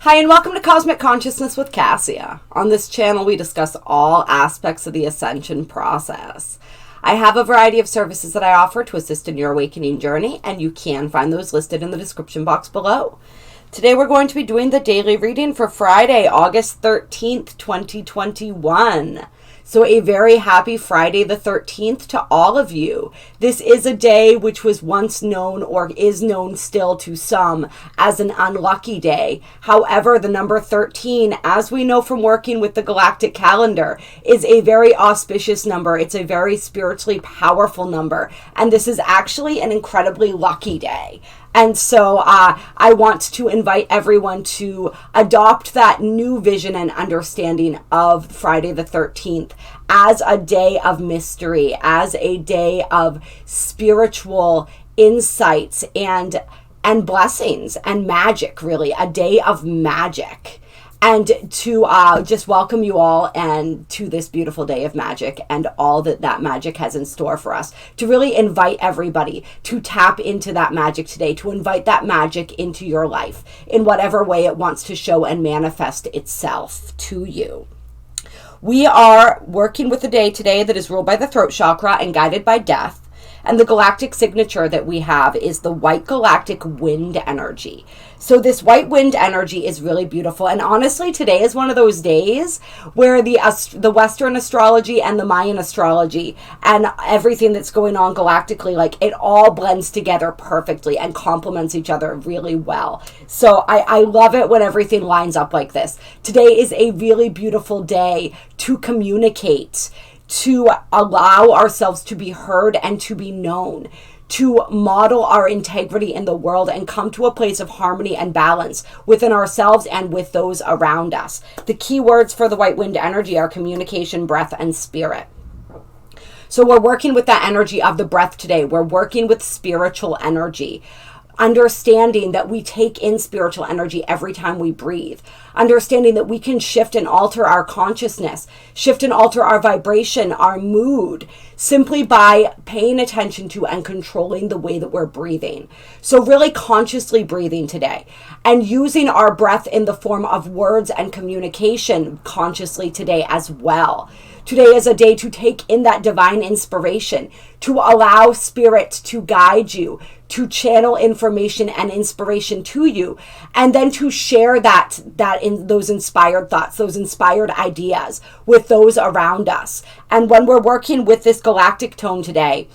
Hi, and welcome to Cosmic Consciousness with Kassia. On this channel, we discuss all aspects of the ascension process. I have a variety of services that I offer to assist in your awakening journey, and you can find those listed in the description box below. Today, we're going to be doing the daily reading for Friday, August 13th, 2021. So a very happy Friday the 13th to all of you. This is a day which was once known or is known still to some as an unlucky day. However, the number 13, as we know from working with the Galactic calendar, is a very auspicious number. It's a very spiritually powerful number. And this is actually an incredibly lucky day. And so I want to invite everyone to adopt that new vision and understanding of Friday the 13th as a day of mystery, as a day of spiritual insights and blessings and magic, really, a day of magic. And to just welcome you all and to this beautiful day of magic and all that magic has in store for us. To really invite everybody to tap into that magic today, to invite that magic into your life in whatever way it wants to show and manifest itself to you. We are working with a day today that is ruled by the throat chakra and guided by death. And the galactic signature that we have is the white galactic wind energy. So this white wind energy is really beautiful. And honestly, today is one of those days where the Western astrology and the Mayan astrology and everything that's going on galactically, like it all blends together perfectly and complements each other really well. So I love it when everything lines up like this. Today is a really beautiful day to communicate, to allow ourselves to be heard and to be known, to model our integrity in the world and come to a place of harmony and balance within ourselves and with those around us. The key words for the white wind energy are communication, breath, and spirit. So we're working with that energy of the breath today. We're working with spiritual energy. Understanding that we take in spiritual energy every time we breathe. Understanding that we can shift and alter our consciousness, shift and alter our vibration, our mood, simply by paying attention to and controlling the way that we're breathing. So really consciously breathing today and using our breath in the form of words and communication consciously today as well. Today is a day to take in that divine inspiration, to allow spirit to guide you, to channel information and inspiration to you, and then to share that in those inspired thoughts, those inspired ideas with those around us. And when we're working with this galactic tone today,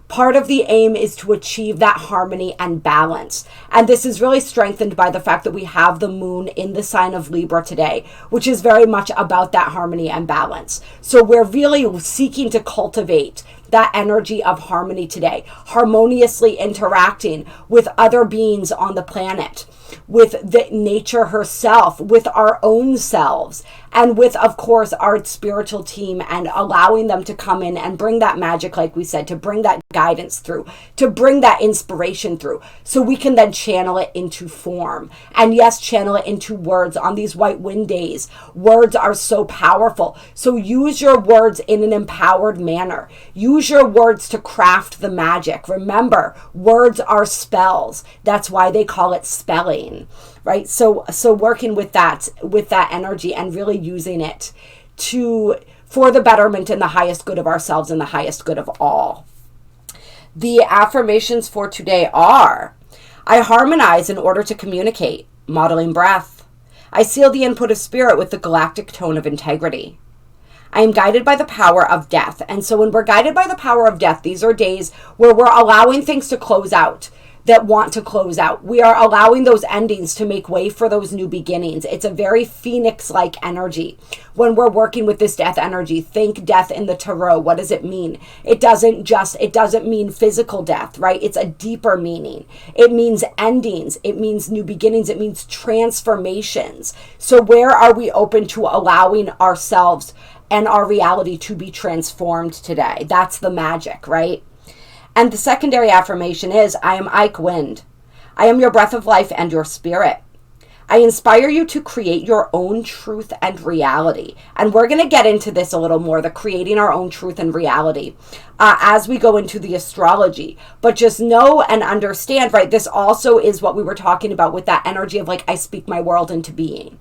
part of the aim is to achieve that harmony and balance. And this is really strengthened by the fact that we have the moon in the sign of Libra today, which is very much about that harmony and balance. So we're really seeking to cultivate that energy of harmony today, harmoniously interacting with other beings on the planet, with the nature herself, with our own selves, and with, of course, our spiritual team, and allowing them to come in and bring that magic, like we said, to bring that guidance through, to bring that inspiration through, so we can then channel it into form. And yes, channel it into words. On these white wind days, words are so powerful. So use your words in an empowered manner. Use your words to craft the magic. Remember, words are spells. That's why they call it spelling, right? So working with that energy and really using it for the betterment and the highest good of ourselves and the highest good of all. The affirmations for today are: I harmonize in order to communicate, modeling breath. I seal the input of spirit with the galactic tone of integrity. I am guided by the power of death. And so when we're guided by the power of death, these are days where we're allowing things to close out that want to close out. We are allowing those endings to make way for those new beginnings. It's a very phoenix-like energy. When we're working with this death energy, think death in the tarot. What does it mean? It doesn't mean physical death, right? It's a deeper meaning. It means endings. It means new beginnings. It means transformations. So where are we open to allowing ourselves and our reality to be transformed today? That's the magic, right? And the secondary affirmation is, I am Ike Wind. I am your breath of life and your spirit. I inspire you to create your own truth and reality. And we're going to get into this a little more, the creating our own truth and reality, as we go into the astrology. But just know and understand, right, this also is what we were talking about with that energy of like, I speak my world into being.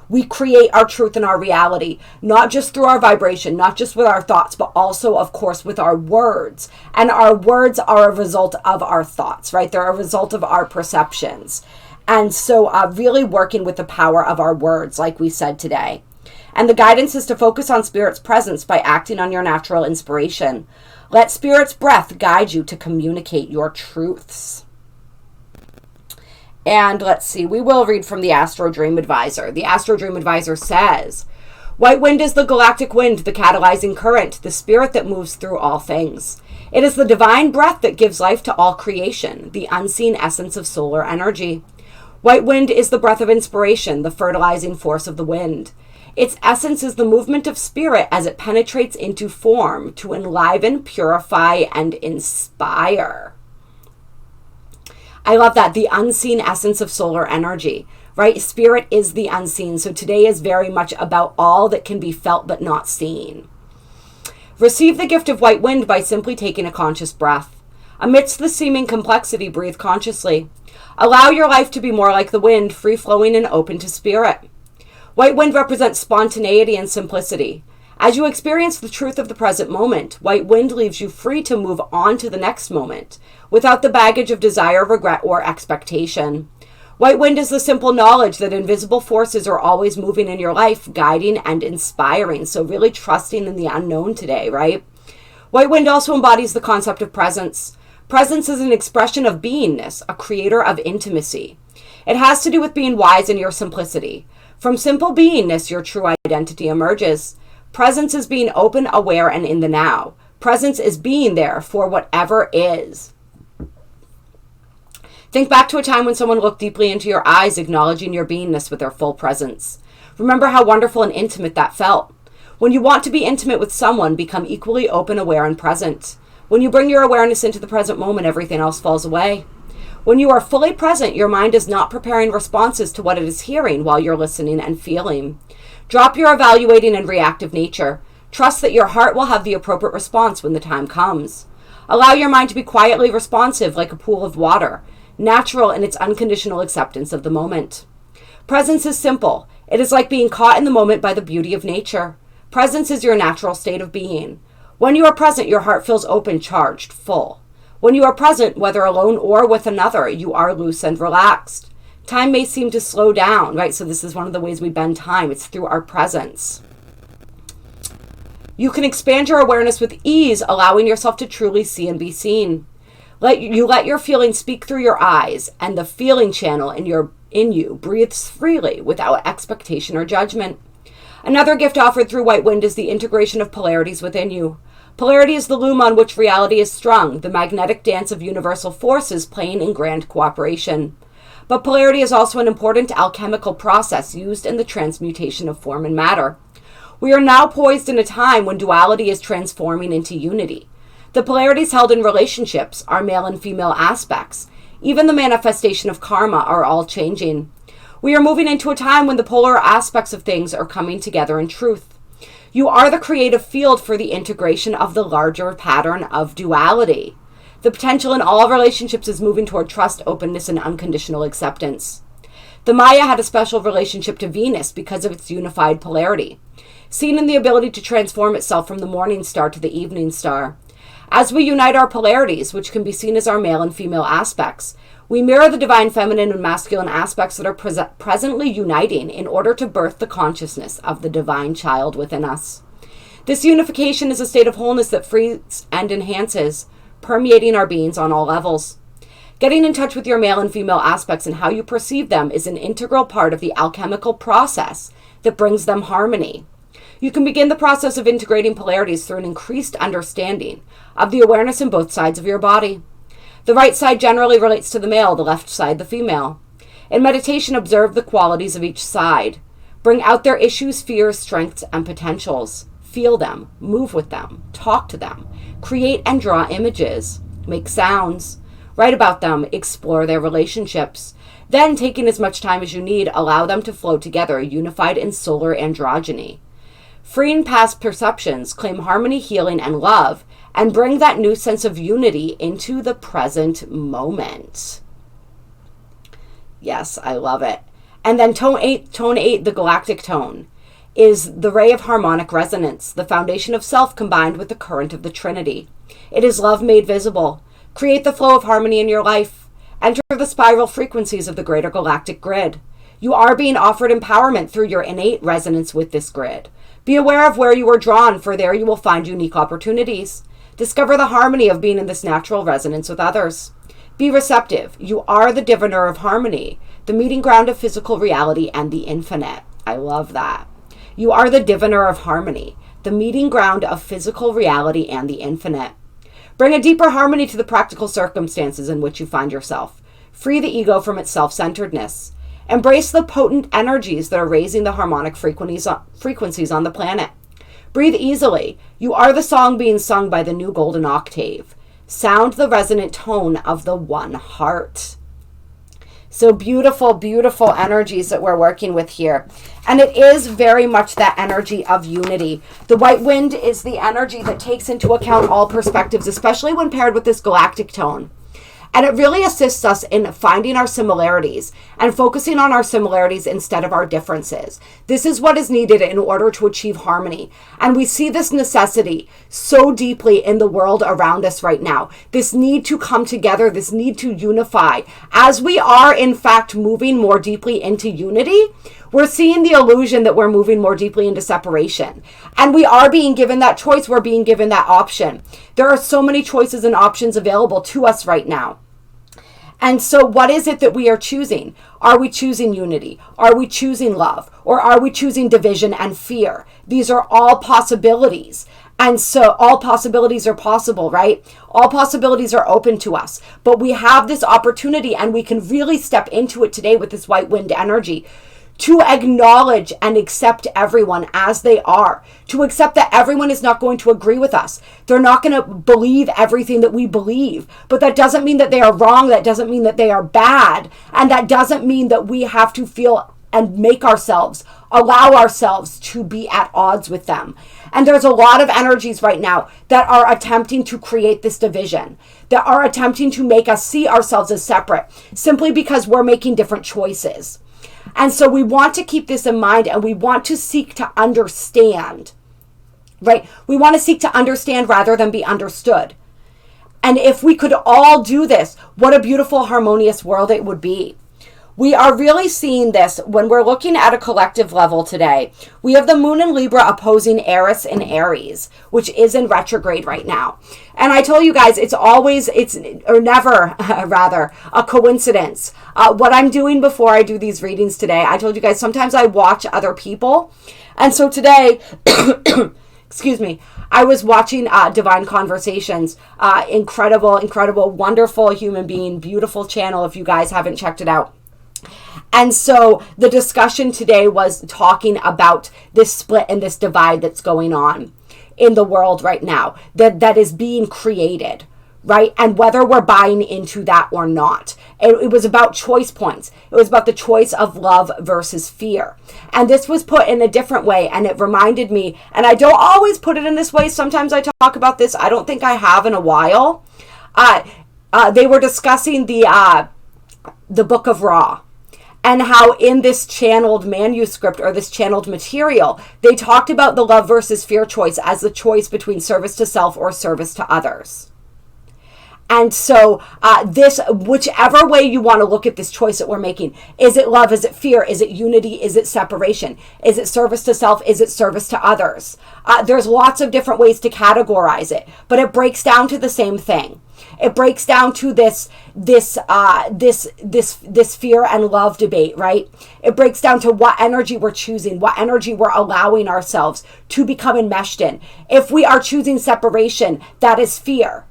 We create our truth and our reality, not just through our vibration, not just with our thoughts, but also, of course, with our words. And our words are a result of our thoughts, right? They're a result of our perceptions. And so really working with the power of our words, like we said today. And the guidance is to focus on Spirit's presence by acting on your natural inspiration. Let Spirit's breath guide you to communicate your truths. And let's see, we will read from the Astro Dream Advisor. The Astro Dream Advisor says, white wind is the galactic wind, the catalyzing current, the spirit that moves through all things. It is the divine breath that gives life to all creation, the unseen essence of solar energy. White wind is the breath of inspiration, the fertilizing force of the wind. Its essence is the movement of spirit as it penetrates into form to enliven, purify, and inspire. I love that, the unseen essence of solar energy, right? Spirit is the unseen. So today is very much about all that can be felt but not seen. Receive the gift of white wind by simply taking a conscious breath. Amidst the seeming complexity, breathe consciously. Allow your life to be more like the wind, free-flowing and open to spirit. White wind represents spontaneity and simplicity. As you experience the truth of the present moment, white wind leaves you free to move on to the next moment, without the baggage of desire, regret, or expectation. White wind is the simple knowledge that invisible forces are always moving in your life, guiding and inspiring. So really trusting in the unknown today, right? White wind also embodies the concept of presence. Presence is an expression of beingness, a creator of intimacy. It has to do with being wise in your simplicity. From simple beingness, your true identity emerges. Presence is being open, aware, and in the now. Presence is being there for whatever is. Think back to a time when someone looked deeply into your eyes, acknowledging your beingness with their full presence. Remember how wonderful and intimate that felt. When you want to be intimate with someone, become equally open, aware, and present. When you bring your awareness into the present moment, everything else falls away. When you are fully present, your mind is not preparing responses to what it is hearing while you're listening and feeling. Drop your evaluating and reactive nature. Trust that your heart will have the appropriate response when the time comes. Allow your mind to be quietly responsive like a pool of water, natural in its unconditional acceptance of the moment. Presence is simple. It is like being caught in the moment by the beauty of nature. Presence is your natural state of being. When you are present, your heart feels open, charged, full. When you are present, whether alone or with another, you are loose and relaxed. Time may seem to slow down, right? So this is one of the ways we bend time. It's through our presence. You can expand your awareness with ease, allowing yourself to truly see and be seen. Let your feelings speak through your eyes, and the feeling channel in you breathes freely without expectation or judgment. Another gift offered through white wind is the integration of polarities within you. Polarity is the loom on which reality is strung, the magnetic dance of universal forces playing in grand cooperation. But polarity is also an important alchemical process used in the transmutation of form and matter. We are now poised in a time when duality is transforming into unity. The polarities held in relationships, our male and female aspects, even the manifestation of karma, are all changing. We are moving into a time when the polar aspects of things are coming together in truth. You are the creative field for the integration of the larger pattern of duality. The potential in all relationships is moving toward trust, openness, and unconditional acceptance. The Maya had a special relationship to Venus because of its unified polarity, seen in the ability to transform itself from the morning star to the evening star. As we unite our polarities, which can be seen as our male and female aspects, we mirror the divine feminine and masculine aspects that are presently uniting in order to birth the consciousness of the divine child within us. This unification is a state of wholeness that frees and enhances, permeating our beings on all levels. Getting in touch with your male and female aspects and how you perceive them is an integral part of the alchemical process that brings them harmony. You can begin the process of integrating polarities through an increased understanding of the awareness in both sides of your body. The right side generally relates to the male, the left side the female. In meditation, observe the qualities of each side. Bring out their issues, fears, strengths, and potentials. Feel them, move with them, talk to them, create and draw images, make sounds, write about them, explore their relationships. Then, taking as much time as you need, allow them to flow together, unified in solar androgyny. Freeing past perceptions, claim harmony, healing, and love, and bring that new sense of unity into the present moment. Yes, I love it. And then tone 8, the galactic tone, is the ray of harmonic resonance, the foundation of self combined with the current of the Trinity. It is love made visible. Create the flow of harmony in your life. Enter the spiral frequencies of the greater galactic grid. You are being offered empowerment through your innate resonance with this grid. Be aware of where you are drawn, for there you will find unique opportunities. Discover the harmony of being in this natural resonance with others. Be receptive. You are the diviner of harmony, the meeting ground of physical reality and the infinite. I love that. You are the diviner of harmony, the meeting ground of physical reality and the infinite. Bring a deeper harmony to the practical circumstances in which you find yourself. Free the ego from its self-centeredness. Embrace the potent energies that are raising the harmonic frequencies on the planet. Breathe easily. You are the song being sung by the new golden octave. Sound the resonant tone of the one heart. So beautiful, beautiful energies that we're working with here. And it is very much that energy of unity. The white wind is the energy that takes into account all perspectives, especially when paired with this galactic tone. And it really assists us in finding our similarities and focusing on our similarities instead of our differences. This is what is needed in order to achieve harmony. And we see this necessity so deeply in the world around us right now. This need to come together, this need to unify. As we are, in fact, moving more deeply into unity, we're seeing the illusion that we're moving more deeply into separation. And we are being given that choice. We're being given that option. There are so many choices and options available to us right now. And so what is it that we are choosing? Are we choosing unity? Are we choosing love? Or are we choosing division and fear? These are all possibilities. And so all possibilities are possible, right? All possibilities are open to us. But we have this opportunity, and we can really step into it today with this white wind energy, to acknowledge and accept everyone as they are, to accept that everyone is not going to agree with us. They're not going to believe everything that we believe, but that doesn't mean that they are wrong. That doesn't mean that they are bad. And that doesn't mean that we have to feel and allow ourselves to be at odds with them. And there's a lot of energies right now that are attempting to create this division, that are attempting to make us see ourselves as separate, simply because we're making different choices. And so we want to keep this in mind, and we want to seek to understand, right? We want to seek to understand rather than be understood. And if we could all do this, what a beautiful, harmonious world it would be. We are really seeing this when we're looking at a collective level today. We have the moon in Libra opposing Eris in Aries, which is in retrograde right now. And I told you guys, it's never a coincidence. What I'm doing before I do these readings today, I told you guys, sometimes I watch other people. And so today, excuse me, I was watching Divine Conversations. Incredible, wonderful human being, beautiful channel if you guys haven't checked it out. And so the discussion today was talking about this split and this divide that's going on in the world right now, that is being created, right? And whether we're buying into that or not. It was about choice points. It was about the choice of love versus fear. And this was put in a different way, and it reminded me, and I don't always put it in this way. Sometimes I talk about this. I don't think I have in a while. They were discussing the Book of Ra, and how in this channeled manuscript, or this channeled material, they talked about the love versus fear choice as the choice between service to self or service to others. And so whichever way you want to look at this choice that we're making, is it love? Is it fear? Is it unity? Is it separation? Is it service to self? Is it service to others? There's lots of different ways to categorize it, but it breaks down to the same thing. It breaks down to this fear and love debate, right? It breaks down to what energy we're choosing, what energy we're allowing ourselves to become enmeshed in. If we are choosing separation, that is fear.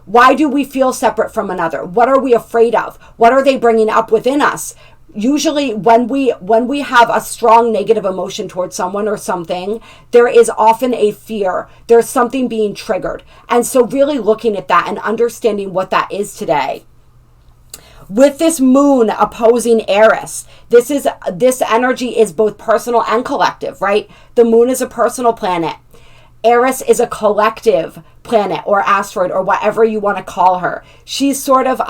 Why do we feel separate from another? What are we afraid of? What are they bringing up within us? Usually when we have a strong negative emotion towards someone or something, there is often a fear. There's something being triggered. And so really looking at that and understanding what that is today. With this moon opposing Eris, this energy is both personal and collective, right? The moon is a personal planet. Eris is a collective planet or asteroid or whatever you want to call her. She's sort of,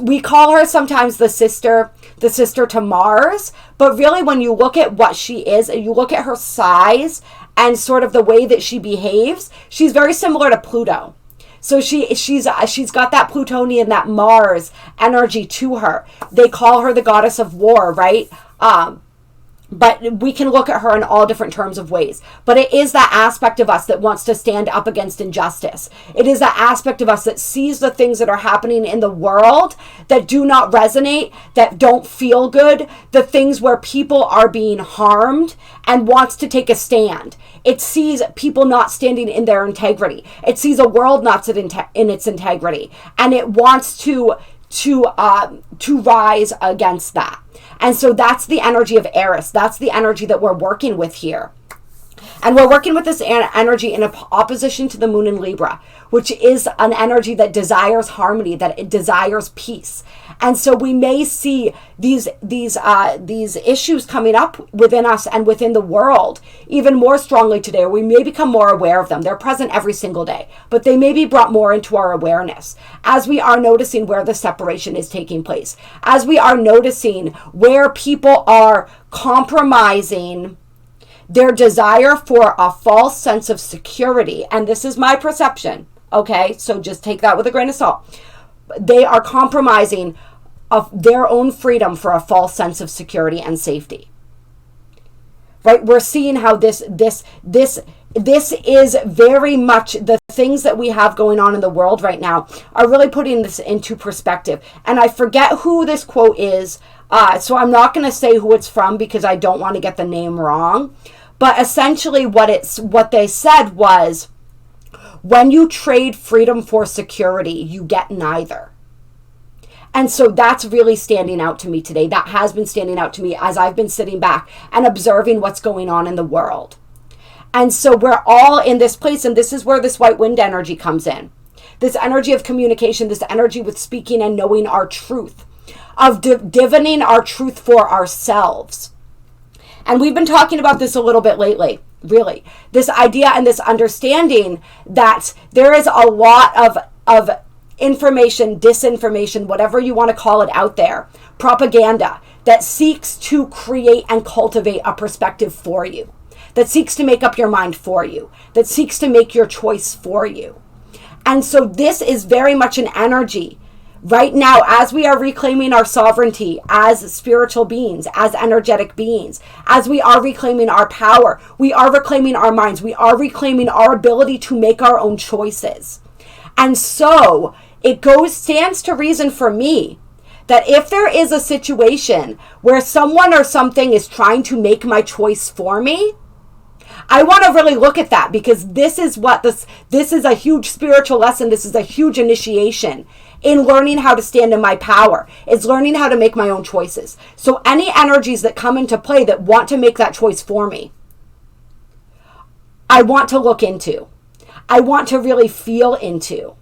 we call her sometimes the sister to Mars, but really when you look at what she is and you look at her size and sort of the way that she behaves, she's very similar to Pluto. So she's got that Plutonian, that Mars energy to her. They call her the goddess of war, right? But we can look at her in all different terms of ways. But it is that aspect of us that wants to stand up against injustice. It is that aspect of us that sees the things that are happening in the world that do not resonate, that don't feel good, the things where people are being harmed and wants to take a stand. It sees people not standing in their integrity. It sees a world not in its integrity. And it wants to rise against that. And so that's the energy of Eris. That's the energy that we're working with here. And we're working with this energy in opposition to the moon in Libra, which is an energy that desires harmony, that it desires peace. And so we may see these issues coming up within us and within the world even more strongly today, or we may become more aware of them. They're present every single day, but they may be brought more into our awareness as we are noticing where the separation is taking place, as we are noticing where people are compromising their desire for a false sense of security. And this is my perception, okay? So just take that with a grain of salt. They are compromising of their own freedom for a false sense of security and safety. Right? We're seeing how this is very much the things that we have going on in the world right now are really putting this into perspective. And I forget who this quote is, so I'm not going to say who it's from because I don't want to get the name wrong. But essentially what they said was, when you trade freedom for security, you get neither. And so that's really standing out to me today. That has been standing out to me as I've been sitting back and observing what's going on in the world. And so we're all in this place, and this is where this white wind energy comes in. This energy of communication, this energy with speaking and knowing our truth, of divining our truth for ourselves. And we've been talking about this a little bit lately, really. This idea and this understanding that there is a lot of information, disinformation, whatever you want to call it out there, propaganda that seeks to create and cultivate a perspective for you, that seeks to make up your mind for you, that seeks to make your choice for you. And so this is very much an energy right now, as we are reclaiming our sovereignty as spiritual beings, as energetic beings, as we are reclaiming our power, we are reclaiming our minds, we are reclaiming our ability to make our own choices. And so it stands to reason for me that if there is a situation where someone or something is trying to make my choice for me, I want to really look at that, because this is a huge spiritual lesson. This is a huge initiation in learning how to stand in my power. It's learning how to make my own choices. So any energies that come into play that want to make that choice for me, I want to look into. I want to really feel into.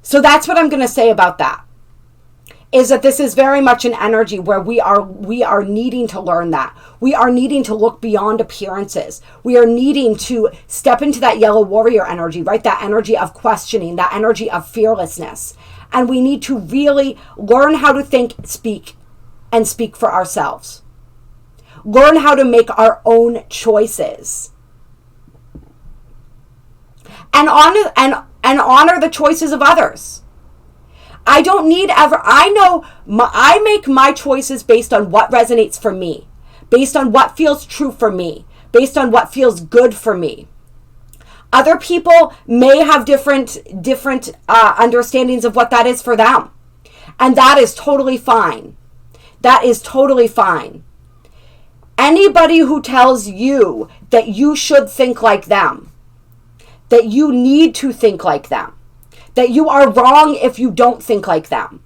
So that's what I'm going to say about that. Is that this is very much an energy where we are needing to learn that. We are needing to look beyond appearances. We are needing to step into that yellow warrior energy, right? That energy of questioning, that energy of fearlessness. And we need to really learn how to think, speak, and speak for ourselves. Learn how to make our own choices. And honor the choices of others. I make my choices based on what resonates for me, based on what feels true for me, based on what feels good for me. Other people may have different understandings of what that is for them. And that is totally fine. That is totally fine. Anybody who tells you that you should think like them, that you need to think like them, that you are wrong if you don't think like them,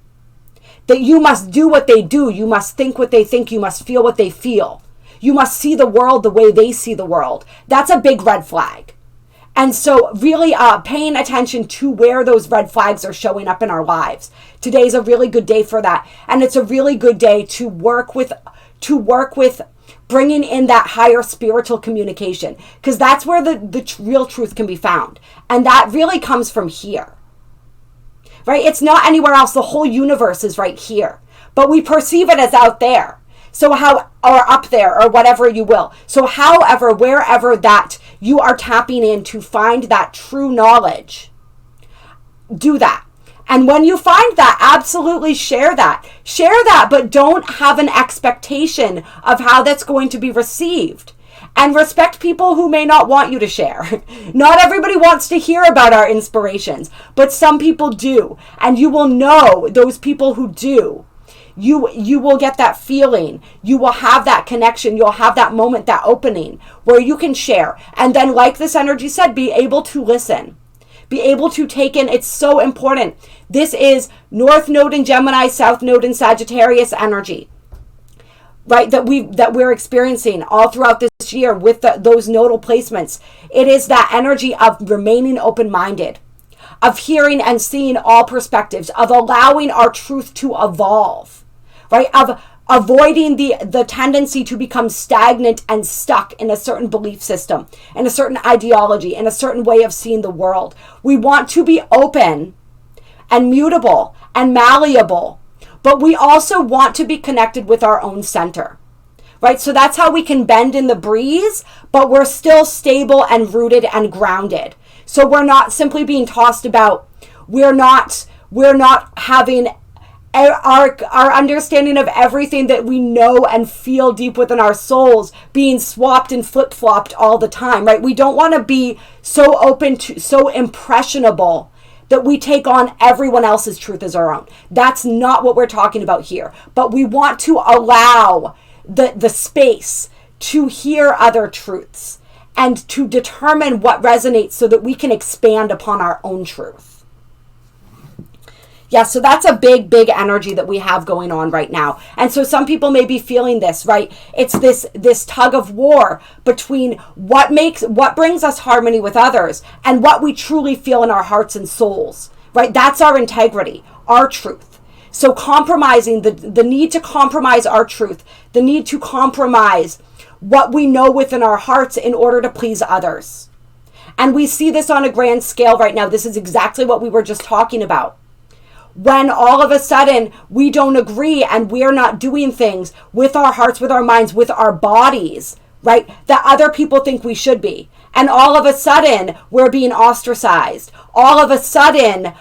that you must do what they do, you must think what they think, you must feel what they feel, you must see the world the way they see the world, that's a big red flag. And so really paying attention to where those red flags are showing up in our lives. Today's a really good day for that. And it's a really good day to work with bringing in that higher spiritual communication, because that's where the real truth can be found. And that really comes from here, right? It's not anywhere else. The whole universe is right here, but we perceive it as out there. So or up there, or whatever you will. So however, wherever that you are tapping in to find that true knowledge, do that. And when you find that, absolutely share that. Share that, but don't have an expectation of how that's going to be received. And respect people who may not want you to share. Not everybody wants to hear about our inspirations, but some people do. And you will know those people who do. You will get that feeling. You will have that connection. You'll have that moment, that opening where you can share. And then, like this energy said, be able to listen. Be able to take in. It's so important. This is North Node in Gemini, South Node in Sagittarius energy, right? That we're experiencing all throughout this year with those nodal placements. It is that energy of remaining open-minded, of hearing and seeing all perspectives, of allowing our truth to evolve, right? Of avoiding the tendency to become stagnant and stuck in a certain belief system, in a certain ideology, in a certain way of seeing the world. We want to be open and mutable and malleable, but we also want to be connected with our own center, right? So that's how we can bend in the breeze, but we're still stable and rooted and grounded. So we're not simply being tossed about. We're not having our understanding of everything that we know and feel deep within our souls being swapped and flip-flopped all the time, right? We don't want to be so open to, so impressionable that we take on everyone else's truth as our own. That's not what we're talking about here. But we want to allow the space to hear other truths and to determine what resonates so that we can expand upon our own truth. Yeah, so that's a big, big energy that we have going on right now. And so some people may be feeling this, right? It's this tug of war between what brings us harmony with others and what we truly feel in our hearts and souls, right? That's our integrity, our truth. So compromising, the need to compromise our truth, the need to compromise what we know within our hearts in order to please others. And we see this on a grand scale right now. This is exactly what we were just talking about. When all of a sudden we don't agree and we're not doing things with our hearts, with our minds, with our bodies, right, that other people think we should be. And all of a sudden we're being ostracized. All of a sudden,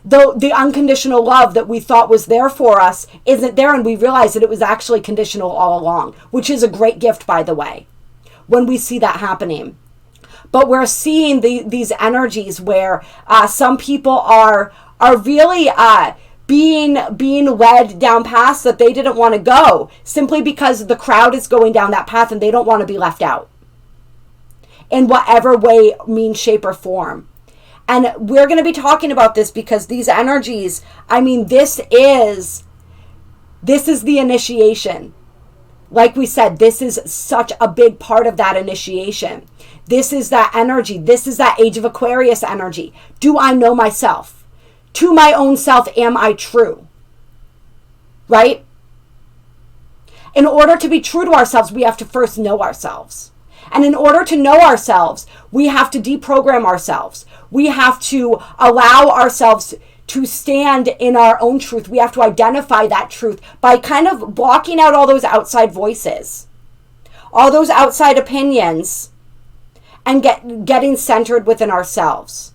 the unconditional love that we thought was there for us isn't there, and we realize that it was actually conditional all along, which is a great gift, by the way, when we see that happening. But we're seeing these energies where some people are really being led down paths that they didn't want to go, simply because the crowd is going down that path and they don't want to be left out in whatever way, means, shape, or form. And we're going to be talking about this because these energies, I mean, this is the initiation. Like we said, this is such a big part of that initiation. This is that energy. This is that Age of Aquarius energy. Do I know myself? To my own self, am I true? Right? In order to be true to ourselves, we have to first know ourselves. And in order to know ourselves, we have to deprogram ourselves. We have to allow ourselves to stand in our own truth. We have to identify that truth by kind of blocking out all those outside voices, all those outside opinions, and getting centered within ourselves.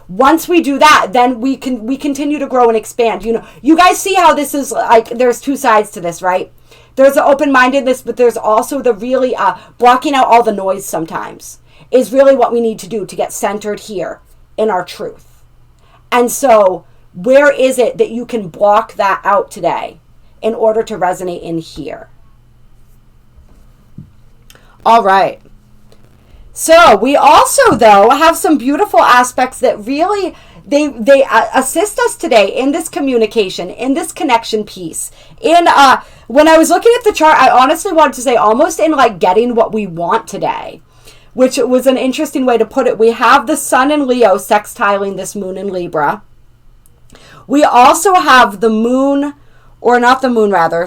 Once we do that, then we continue to grow and expand. You know, you guys see how this is like, there's two sides to this, right? There's the open-mindedness, but there's also the really blocking out all the noise sometimes is really what we need to do to get centered here in our truth. And so where is it that you can block that out today in order to resonate in here? All right. So we also, though, have some beautiful aspects that really, they assist us today in this communication, in this connection piece. When I was looking at the chart, I honestly wanted to say almost in like getting what we want today, which was an interesting way to put it. We have the sun in Leo sextiling this moon in Libra. We also have the moon, or not the moon rather,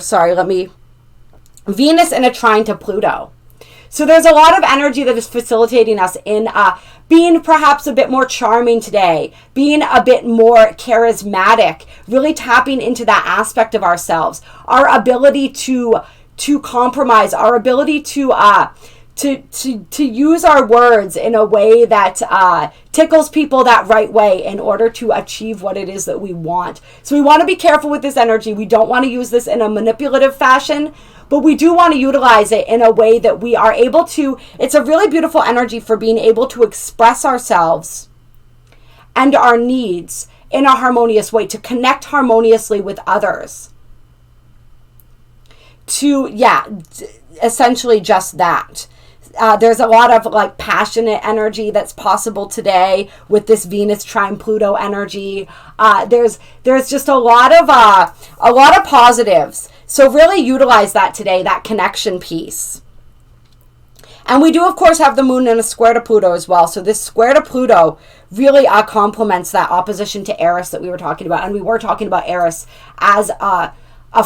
Venus in a trine to Pluto. So there's a lot of energy that is facilitating us in being perhaps a bit more charming today, being a bit more charismatic, really tapping into that aspect of ourselves, our ability to compromise, our ability to use our words in a way that tickles people that right way in order to achieve what it is that we want. So we want to be careful with this energy. We don't want to use this in a manipulative fashion, but we do want to utilize it in a way that we are able to. It's a really beautiful energy for being able to express ourselves and our needs in a harmonious way, to connect harmoniously with others. Essentially just that. There's a lot of like passionate energy that's possible today with this Venus trine Pluto energy. There's just a lot of positives. So really utilize that today, that connection piece. And we do, of course, have the moon in a square to Pluto as well. So this square to Pluto really complements that opposition to Eris that we were talking about. And we were talking about Eris as a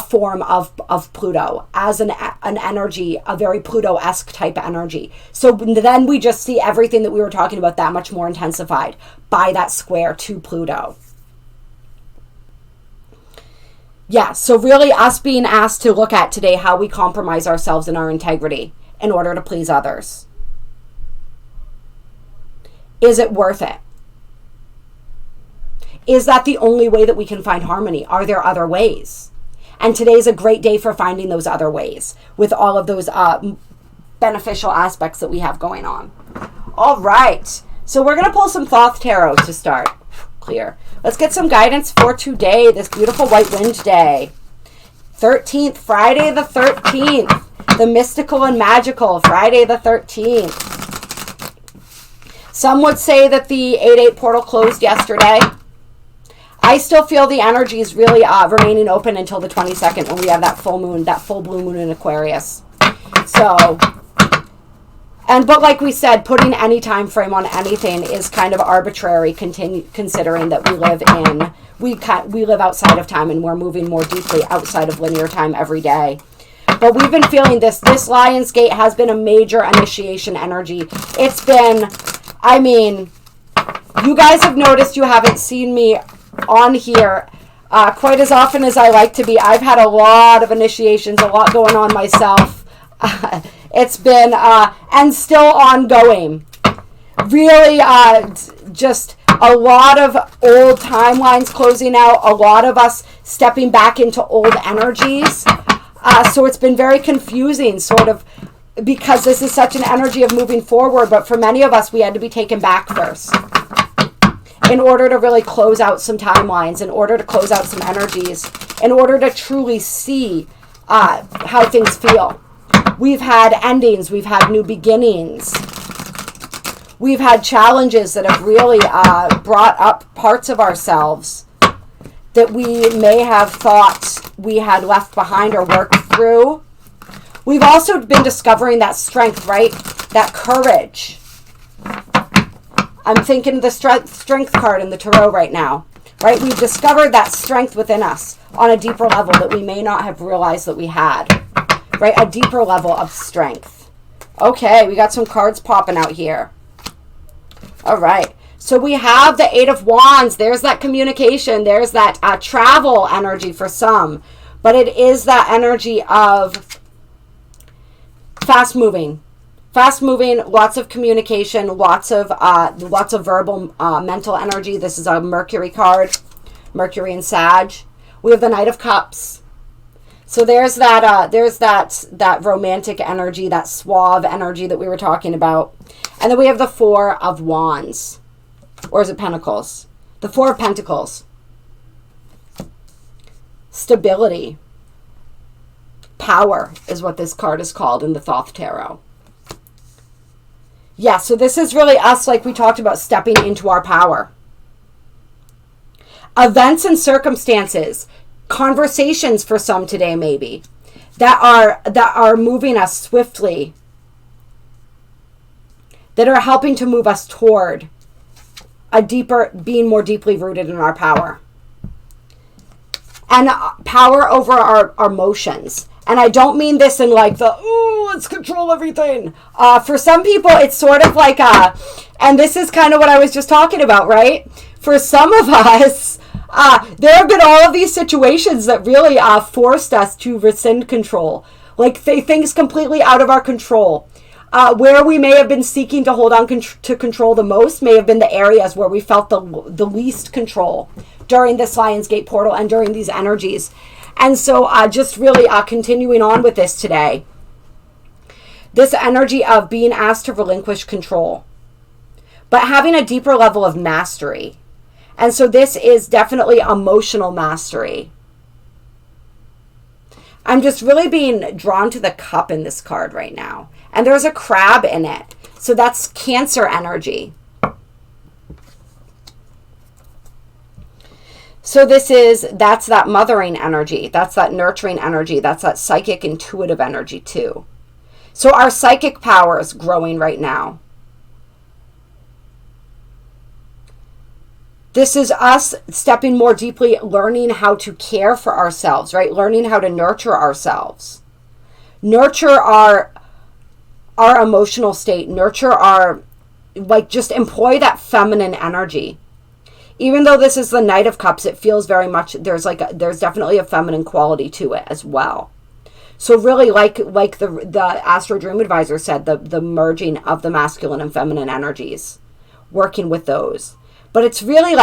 form of Pluto, as an energy, a very Pluto-esque type energy. So then we just see everything that we were talking about that much more intensified by that square to Pluto. Yeah, so really us being asked to look at today how we compromise ourselves and our integrity in order to please others. Is it worth it? Is that the only way that we can find harmony? Are there other ways? And today's a great day for finding those other ways with all of those beneficial aspects that we have going on. All right, so we're going to pull some Thoth Tarot to start. Clear. Let's get some guidance for today, this beautiful white wind day. 13th, Friday the 13th. The mystical and magical, Friday the 13th. Some would say that the 8-8 portal closed yesterday. I still feel the energy is really remaining open until the 22nd when we have that full moon, that full blue moon in Aquarius. So, but like we said, putting any time frame on anything is kind of arbitrary, considering that we live outside of time and we're moving more deeply outside of linear time every day. But we've been feeling this. This Lion's Gate has been a major initiation energy. It's been, you guys have noticed you haven't seen me on here quite as often as I like to be. I've had a lot of initiations, a lot going on myself. It's been, and still ongoing. Really, just a lot of old timelines closing out, a lot of us stepping back into old energies. So it's been very confusing, sort of, because this is such an energy of moving forward, but for many of us, we had to be taken back first in order to really close out some timelines, in order to close out some energies, in order to truly see how things feel. We've had endings, we've had new beginnings, we've had challenges that have really brought up parts of ourselves that we may have thought we had left behind or worked through. We've also been discovering that strength, right? That courage. I'm thinking of the strength card in the Tarot right now, right? We've discovered that strength within us on a deeper level that we may not have realized that we had, right? A deeper level of strength. Okay, we got some cards popping out here. All right. So we have the 8 of Wands. There's that communication. There's that travel energy for some. But it is that energy of fast moving, lots of communication, lots of verbal, mental energy. This is a Mercury card, Mercury and Sag. We have the Knight of Cups. So there's that romantic energy, that suave energy that we were talking about. And then we have the 4 of Wands. Or is it Pentacles? The 4 of Pentacles. Stability. Power is what this card is called in the Thoth Tarot. Yeah, so this is really us, like we talked about, stepping into our power. Events and circumstances, conversations for some today maybe, that are moving us swiftly, that are helping to move us toward being more deeply rooted in our power. And power over our emotions. And I don't mean this in like let's control everything. For some people, it's sort of like and this is kind of what I was just talking about, right? For some of us, there have been all of these situations that really forced us to rescind control. Like things completely out of our control. Where we may have been seeking to hold on to control the most may have been the areas where we felt the least control during this Lionsgate portal and during these energies. And so just really continuing on with this today. This energy of being asked to relinquish control, but having a deeper level of mastery. And so this is definitely emotional mastery. I'm just really being drawn to the cup in this card right now. And there's a crab in it. So that's Cancer energy. So that's that mothering energy. That's that nurturing energy. That's that psychic intuitive energy too. So our psychic power is growing right now. This is us stepping more deeply, learning how to care for ourselves, right? Learning how to nurture ourselves. Nurture our emotional state. Nurture our, just employ that feminine energy. Even though this is the Knight of Cups, it feels very much, there's definitely a feminine quality to it as well. So really, like the Astro Dream Advisor said, the merging of the masculine and feminine energies, working with those. But it's really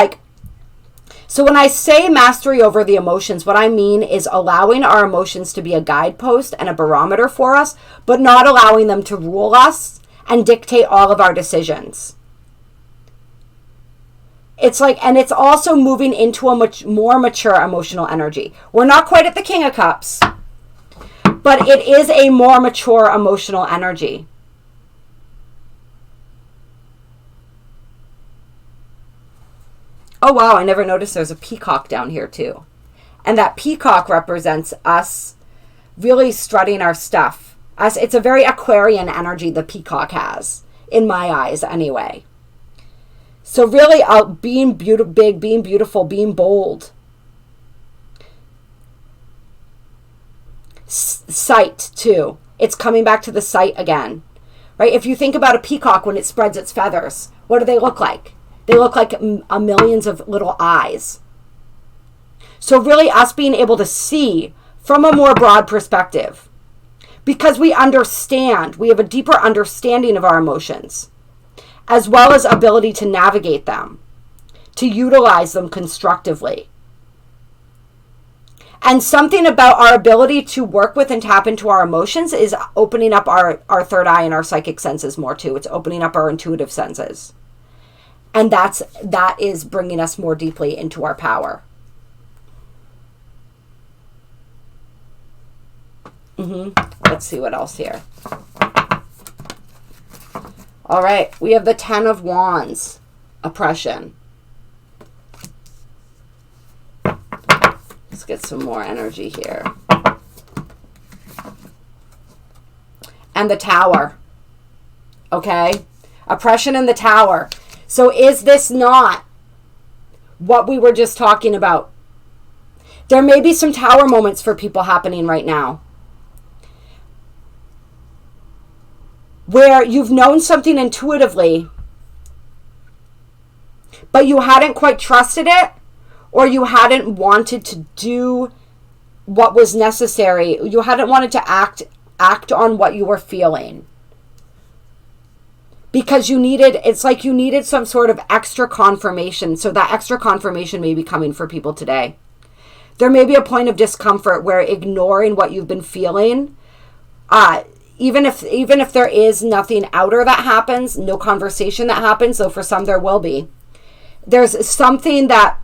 so when I say mastery over the emotions, what I mean is allowing our emotions to be a guidepost and a barometer for us, but not allowing them to rule us and dictate all of our decisions. It's and it's also moving into a much more mature emotional energy. We're not quite at the King of Cups, but it is a more mature emotional energy. Oh, wow, I never noticed there's a peacock down here too. And that peacock represents us really strutting our stuff. It's a very Aquarian energy the peacock has, in my eyes anyway. So really being big, being beautiful, being bold. Sight too. It's coming back to the sight again, right? If you think about a peacock when it spreads its feathers, what do they look like? They look like millions of little eyes. So really us being able to see from a more broad perspective, because we understand, we have a deeper understanding of our emotions, as well as ability to navigate them, to utilize them constructively. And something about our ability to work with and tap into our emotions is opening up our third eye and our psychic senses more too. It's opening up our intuitive senses. And that is bringing us more deeply into our power. Let's see what else here. All right, we have the Ten of Wands, oppression. Let's get some more energy here. And the Tower. Okay, oppression and the Tower. So is this not what we were just talking about? There may be some Tower moments for people happening right now, where you've known something intuitively, but you hadn't quite trusted it, or you hadn't wanted to do what was necessary. You hadn't wanted to act on what you were feeling. Because it's like you needed some sort of extra confirmation. So that extra confirmation may be coming for people today. There may be a point of discomfort where ignoring what you've been feeling, even if there is nothing outer that happens, no conversation that happens, though for some there will be, there's something that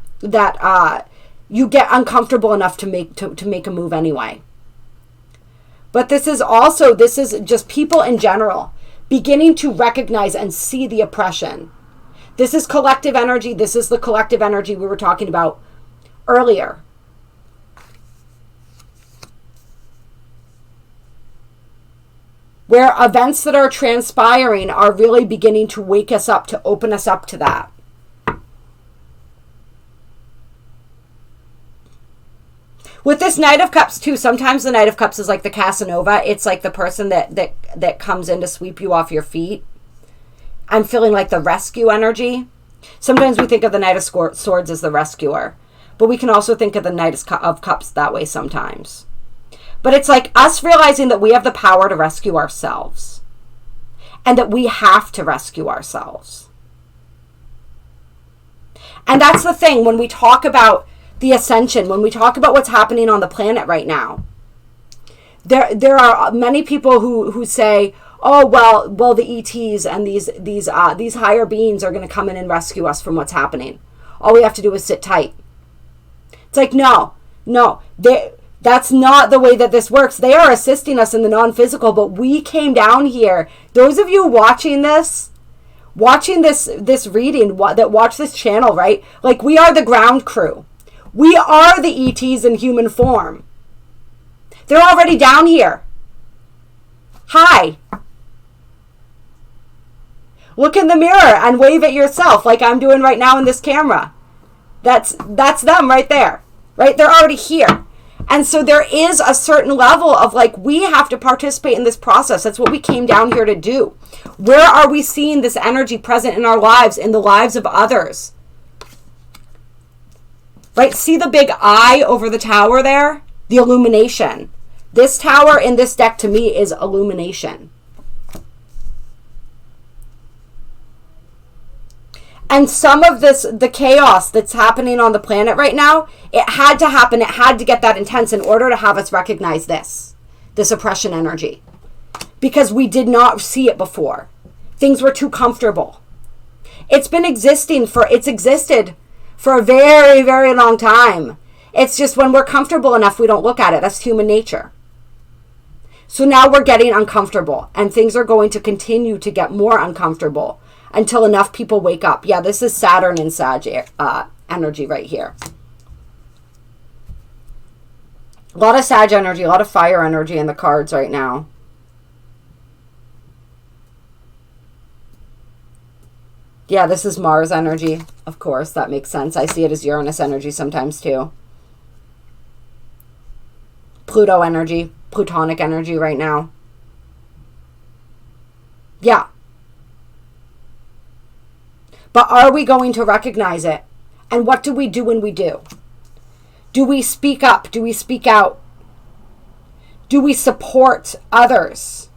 you get uncomfortable enough to make a move anyway. But this is just people in general beginning to recognize and see the oppression. This is collective energy. This is the collective energy we were talking about earlier. where events that are transpiring are really beginning to wake us up, to open us up to that. With this Knight of Cups too, sometimes the Knight of Cups is like the Casanova. It's like the person that comes in to sweep you off your feet. I'm feeling like the rescue energy. Sometimes we think of the Knight of Swords as the rescuer, but we can also think of the Knight of Cups that way sometimes. But it's like us realizing that we have the power to rescue ourselves, and that we have to rescue ourselves. And that's the thing when we talk about the ascension, when we talk about what's happening on the planet right now. There are many people who say, oh, well, the ETs and these higher beings are going to come in and rescue us from what's happening. All we have to do is sit tight. It's like, no, that's not the way that this works. They are assisting us in the non-physical, but we came down here. Those of you watching this reading, that watch this channel, right? Like, we are the ground crew. We are the ETs in human form. They're already down here. Hi. Look in the mirror and wave at yourself like I'm doing right now in this camera. That's them right there. Right? They're already here. And so there is a certain level of like, we have to participate in this process. That's what we came down here to do. Where are we seeing this energy present in our lives, in the lives of others? Right? See the big eye over the tower there? The illumination. This tower in this deck to me is illumination. And some of this, the chaos that's happening on the planet right now, it had to happen. It had to get that intense in order to have us recognize this oppression energy. Because we did not see it before. Things were too comfortable. It's existed for a very, very long time. It's just when we're comfortable enough, we don't look at it. That's human nature. So now we're getting uncomfortable, and things are going to continue to get more uncomfortable until enough people wake up. Yeah, this is Saturn and Sag energy right here. A lot of Sag energy, a lot of fire energy in the cards right now. Yeah, this is Mars energy. Of course, that makes sense. I see it as Uranus energy sometimes too. Pluto energy, Plutonic energy right now. Yeah. But are we going to recognize it? And what do we do when we do? Do we speak up? Do we speak out? Do we support others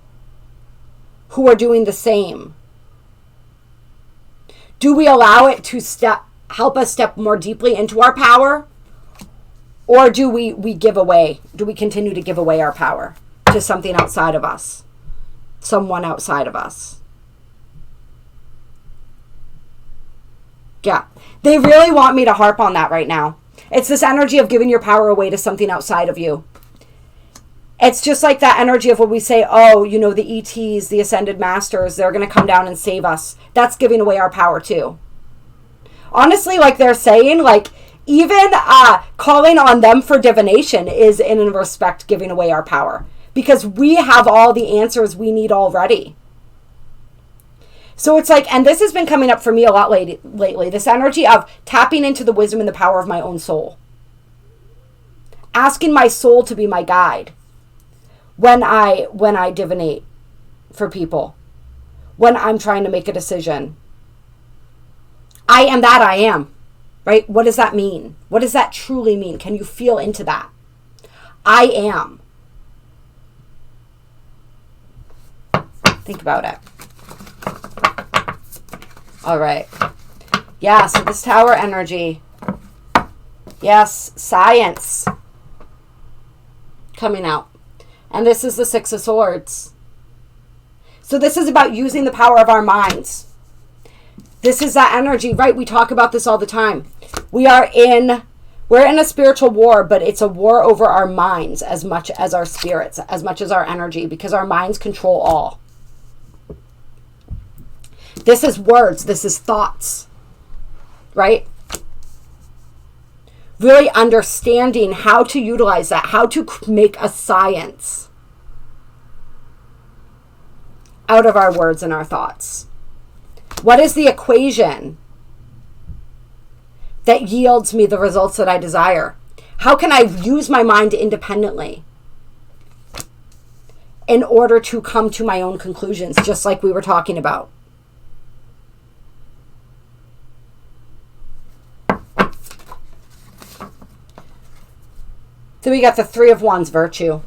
who are doing the same? Do we allow it to help us step more deeply into our power? Or do we give away? Do we continue to give away our power to something outside of us? Someone outside of us? Yeah. They really want me to harp on that right now. It's this energy of giving your power away to something outside of you. It's just like that energy of when we say, oh, you know, the ETs, the Ascended Masters, they're going to come down and save us. That's giving away our power too. Honestly, like they're saying, like even calling on them for divination is in respect giving away our power. Because we have all the answers we need already. So it's like, and this has been coming up for me a lot lately, this energy of tapping into the wisdom and the power of my own soul. Asking my soul to be my guide. When I divinate for people, when I'm trying to make a decision. I am that I am, right? What does that mean? What does that truly mean? Can you feel into that? I am. Think about it. All right. Yeah, so this tower energy. Yes, science coming out. And this is the Six of Swords. So this is about using the power of our minds. This is that energy, right? We talk about this all the time. We're in a spiritual war, but it's a war over our minds as much as our spirits, as much as our energy, because our minds control all. This is words. This is thoughts, right? Really understanding how to utilize that, how to make a science out of our words and our thoughts? What is the equation that yields me the results that I desire? How can I use my mind independently in order to come to my own conclusions, just like we were talking about? So we got the Three of Wands, virtue.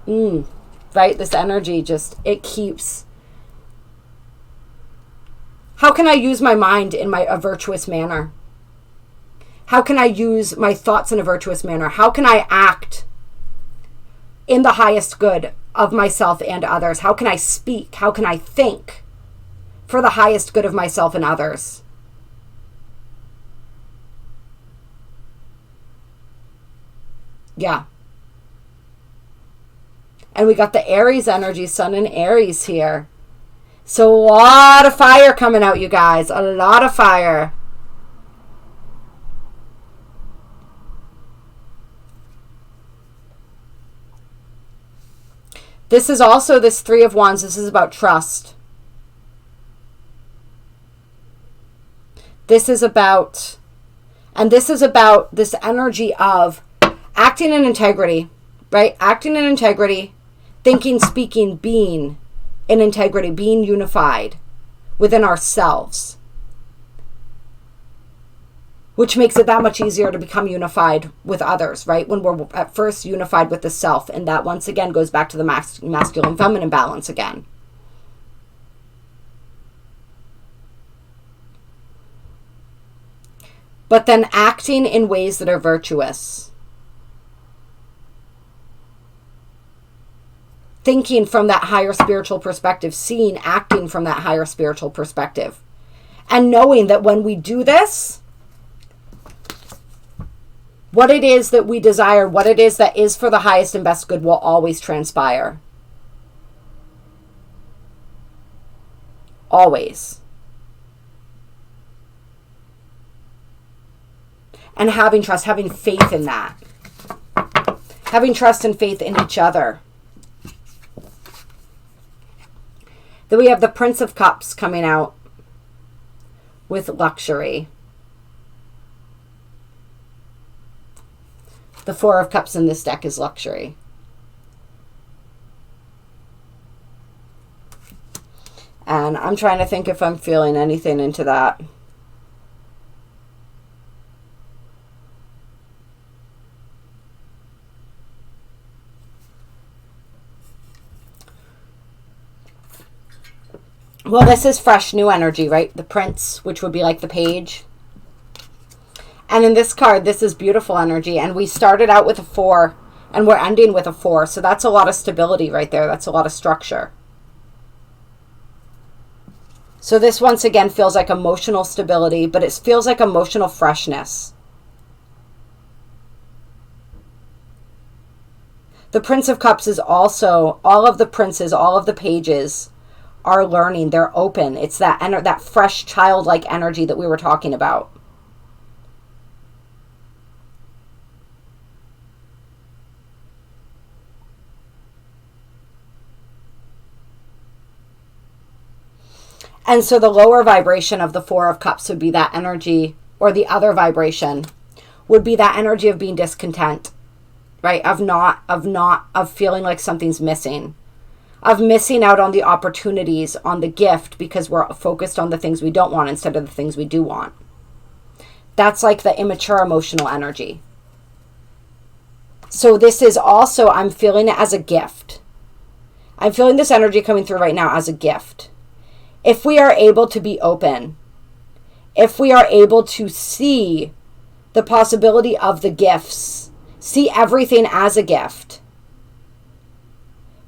Right? This energy just, it keeps. How can I use my mind in a virtuous manner? How can I use my thoughts in a virtuous manner? How can I act in the highest good of myself and others? How can I speak? How can I think for the highest good of myself and others? Yeah. And we got the Aries energy, Sun in Aries here. So a lot of fire coming out, you guys. A lot of fire. This is also this Three of Wands. This is about trust. This is about this energy of acting in integrity, right? Acting in integrity, thinking, speaking, being in integrity, being unified within ourselves, which makes it that much easier to become unified with others, right? When we're at first unified with the self. And that once again goes back to the masculine feminine balance again. But then acting in ways that are virtuous. Thinking from that higher spiritual perspective, seeing, acting from that higher spiritual perspective. And knowing that when we do this, what it is that we desire, what it is that is for the highest and best good will always transpire. Always. And having trust, having faith in that. Having trust and faith in each other. Then we have the Prince of Cups coming out with luxury. The Four of Cups in this deck is luxury. And I'm trying to think if I'm feeling anything into that. Well, this is fresh, new energy, right? The Prince, which would be like the Page. And in this card, this is beautiful energy. And we started out with a 4, and we're ending with a 4. So that's a lot of stability right there. That's a lot of structure. So this, once again, feels like emotional stability, but it feels like emotional freshness. The Prince of Cups is also, all of the princes, all of the pages are learning. They're open. It's that fresh childlike energy that we were talking about. And so the lower vibration of the Four of Cups would be that energy, or the other vibration would be that energy of being discontent, right? Of feeling like something's missing. Of missing out on the opportunities, on the gift, because we're focused on the things we don't want instead of the things we do want. That's like the immature emotional energy. So this is also, I'm feeling it as a gift. I'm feeling this energy coming through right now as a gift. If we are able to be open, if we are able to see the possibility of the gifts, see everything as a gift,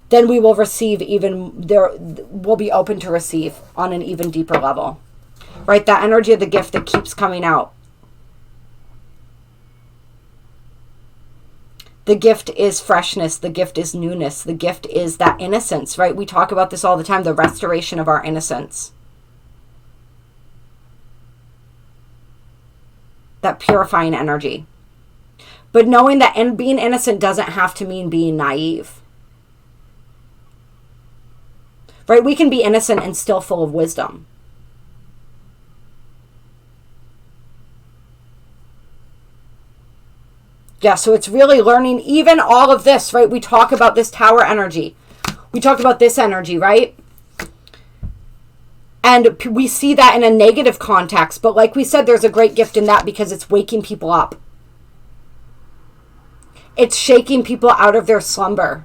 then we will receive we'll be open to receive on an even deeper level. Right? That energy of the gift that keeps coming out. The gift is freshness. The gift is newness. The gift is that innocence, right? We talk about this all the time, the restoration of our innocence. That purifying energy. But knowing that being innocent doesn't have to mean being naive. right? We can be innocent and still full of wisdom. Yeah, so it's really learning even all of this, right? We talk about this Tower energy. We talked about this energy, right? And we see that in a negative context. But like we said, there's a great gift in that because it's waking people up. It's shaking people out of their slumber.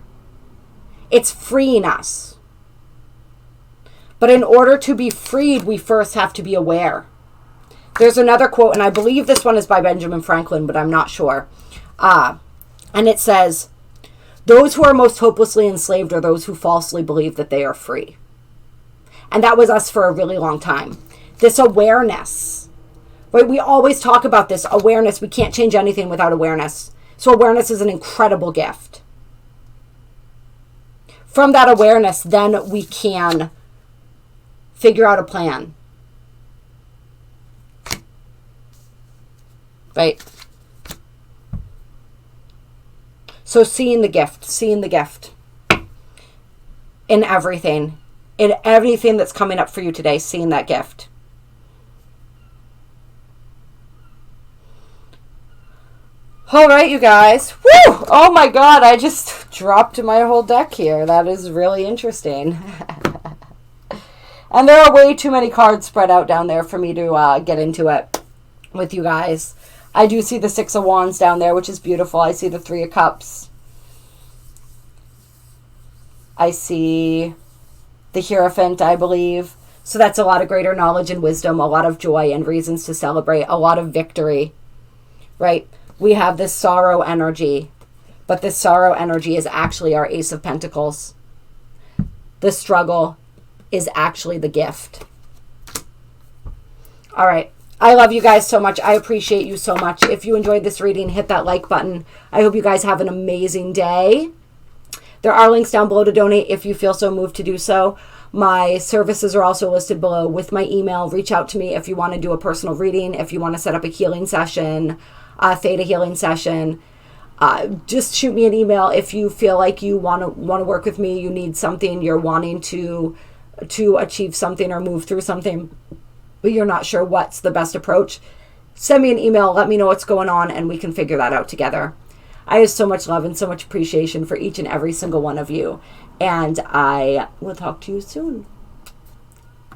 It's freeing us. But in order to be freed, we first have to be aware. There's another quote, and I believe this one is by Benjamin Franklin, but I'm not sure. And it says, those who are most hopelessly enslaved are those who falsely believe that they are free. And that was us for a really long time. This awareness, right? We always talk about this awareness. We can't change anything without awareness. So awareness is an incredible gift. From that awareness, then we can figure out a plan. Right? So seeing the gift in everything that's coming up for you today, seeing that gift. All right, you guys. Woo! Oh my God, I just dropped my whole deck here. That is really interesting. And there are way too many cards spread out down there for me to get into it with you guys. I do see the Six of Wands down there, which is beautiful. I see the Three of Cups. I see the Hierophant, I believe. So that's a lot of greater knowledge and wisdom, a lot of joy and reasons to celebrate, a lot of victory, right? We have this sorrow energy, but this sorrow energy is actually our Ace of Pentacles. The struggle is actually the gift. All right. I love you guys so much. I appreciate you so much. If you enjoyed this reading, hit that like button. I hope you guys have an amazing day. There are links down below to donate if you feel so moved to do so. My services are also listed below with my email. Reach out to me if you want to do a personal reading, if you want to set up a healing session, a theta healing session. Just shoot me an email if you feel like you want to work with me, you need something, you're wanting to achieve something or move through something, but you're not sure what's the best approach. Send me an email, let me know what's going on, and we can figure that out together. I have so much love and so much appreciation for each and every single one of you, and I will talk to you soon.